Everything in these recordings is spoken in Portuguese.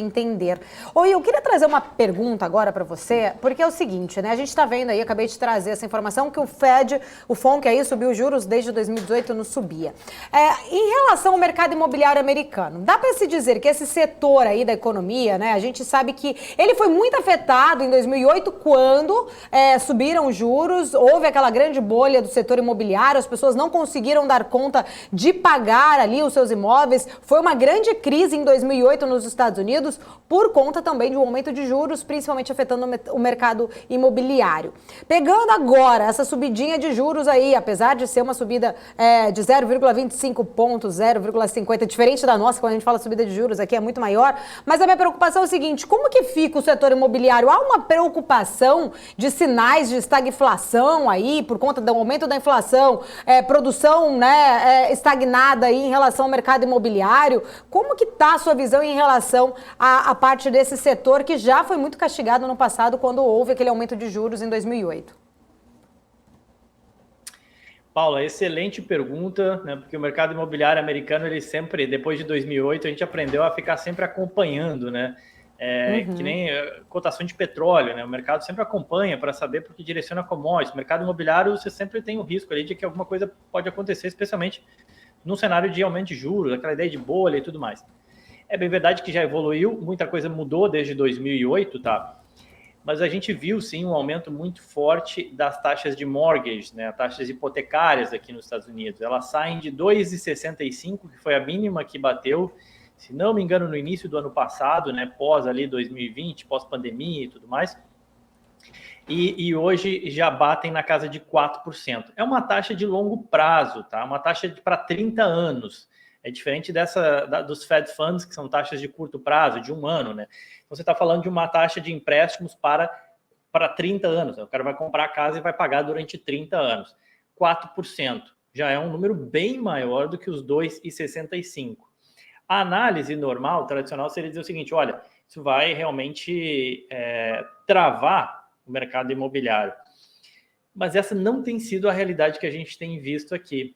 entender. Oi, eu queria trazer uma pergunta agora para você, porque é o seguinte, né? A gente está vendo aí, acabei de trazer essa informação que o FONC aí subiu os juros desde 2018, não subia. Em relação ao mercado imobiliário americano, dá para se dizer que esse setor aí da economia, né? A gente sabe que ele foi muito afetado em 2008 quando subiram os juros, houve aquela grande bolha do setor imobiliário, as pessoas não conseguiram dar conta de pagar ali os seus imóveis, foi uma grande crise em 2008 nos Estados Unidos, por conta também de um aumento de juros, principalmente afetando o mercado imobiliário. Pegando agora essa subidinha de juros aí, apesar de ser uma subida de 0,25 pontos, 0,50, diferente da nossa, quando a gente fala subida de juros aqui é muito maior, mas a minha preocupação é o seguinte, como que fica o setor imobiliário? Há uma preocupação de sinais de estagflação aí, por conta do aumento da inflação, produção estagnada aí em relação ao mercado imobiliário? Como que está a sua visão em relação a parte desse setor que já foi muito castigado no passado quando houve aquele aumento de juros em 2008? Paula, excelente pergunta, né? Porque o mercado imobiliário americano, ele sempre, depois de 2008, a gente aprendeu a ficar sempre acompanhando, né? Que nem cotação de petróleo, né? O mercado sempre acompanha para saber porque direciona commodities. O mercado imobiliário, você sempre tem o risco ali de que alguma coisa pode acontecer, especialmente num cenário de aumento de juros, aquela ideia de bolha e tudo mais. É bem verdade que já evoluiu, muita coisa mudou desde 2008, tá? Mas a gente viu, sim, um aumento muito forte das taxas de mortgage, né? Taxas hipotecárias aqui nos Estados Unidos. Elas saem de 2,65, que foi a mínima que bateu, se não me engano, no início do ano passado, né? Pós ali 2020, pós-pandemia e tudo mais. E hoje já batem na casa de 4%. É uma taxa de longo prazo, tá? Uma taxa para 30 anos. É diferente dos Fed Funds, que são taxas de curto prazo, de um ano, né? Então, você está falando de uma taxa de empréstimos para 30 anos. Né? O cara vai comprar a casa e vai pagar durante 30 anos. 4%. Já é um número bem maior do que os 2,65%. A análise normal, tradicional, seria dizer o seguinte, olha, isso vai realmente travar o mercado imobiliário. Mas essa não tem sido a realidade que a gente tem visto aqui.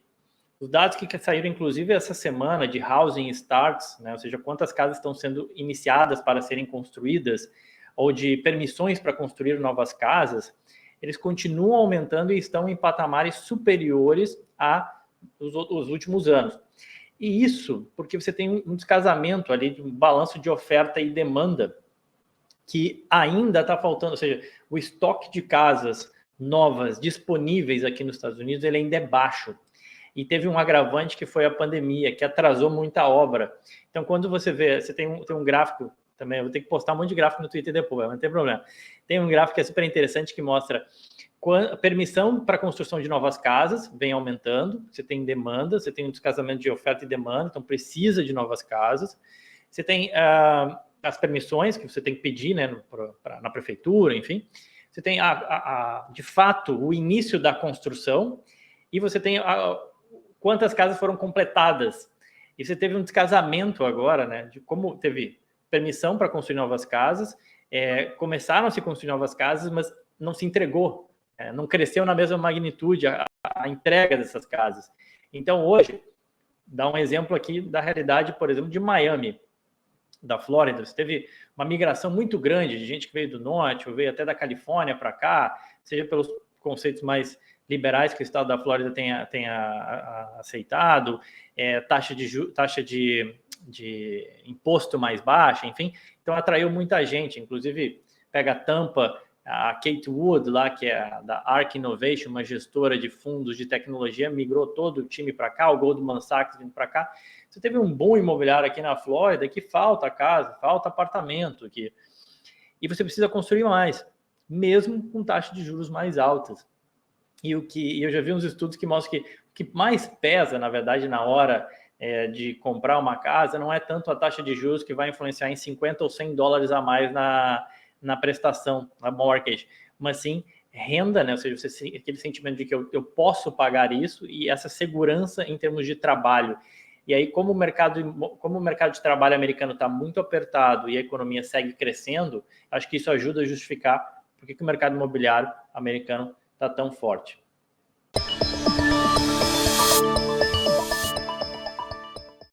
Os dados que saíram, inclusive, essa semana de housing starts, né, ou seja, quantas casas estão sendo iniciadas para serem construídas, ou de permissões para construir novas casas, eles continuam aumentando e estão em patamares superiores aos últimos anos. E isso porque você tem um descasamento ali, um balanço de oferta e demanda, que ainda está faltando, ou seja, o estoque de casas novas disponíveis aqui nos Estados Unidos, ele ainda é baixo. E teve um agravante que foi a pandemia, que atrasou muita obra. Então, quando você vê, você tem um gráfico também, eu vou ter que postar um monte de gráfico no Twitter depois, mas não tem problema. Tem um gráfico que é super interessante que mostra a permissão para a construção de novas casas vem aumentando, você tem demanda, você tem um descasamento de oferta e demanda, então precisa de novas casas. Você tem as permissões que você tem que pedir, né, na prefeitura, enfim. Você tem, de fato, o início da construção e você tem quantas casas foram completadas. E você teve um descasamento agora, né, de como teve permissão para construir novas casas, começaram a se construir novas casas, mas não se entregou, não cresceu na mesma magnitude a entrega dessas casas. Então, hoje, dá um exemplo aqui da realidade, por exemplo, de Miami, da Flórida. Você teve uma migração muito grande de gente que veio do norte, ou veio até da Califórnia para cá, seja pelos conceitos mais liberais que o estado da Flórida tenha aceitado, taxa de imposto mais baixa, enfim. Então, atraiu muita gente, inclusive pega a Tampa, a Kate Wood lá, que é da ARK Innovation, uma gestora de fundos de tecnologia, migrou todo o time para cá, o Goldman Sachs vindo para cá. Você teve um bom imobiliário aqui na Flórida que falta casa, falta apartamento aqui. E você precisa construir mais, mesmo com taxas de juros mais altas. E eu já vi uns estudos que mostram que o que mais pesa, na verdade, na hora de comprar uma casa, não é tanto a taxa de juros que vai influenciar em 50 ou 100 dólares a mais na prestação, na mortgage, mas sim renda, né? Ou seja, aquele sentimento de que eu posso pagar isso e essa segurança em termos de trabalho. E aí, como o mercado de trabalho americano está muito apertado e a economia segue crescendo, acho que isso ajuda a justificar por que o mercado imobiliário americano está tão forte.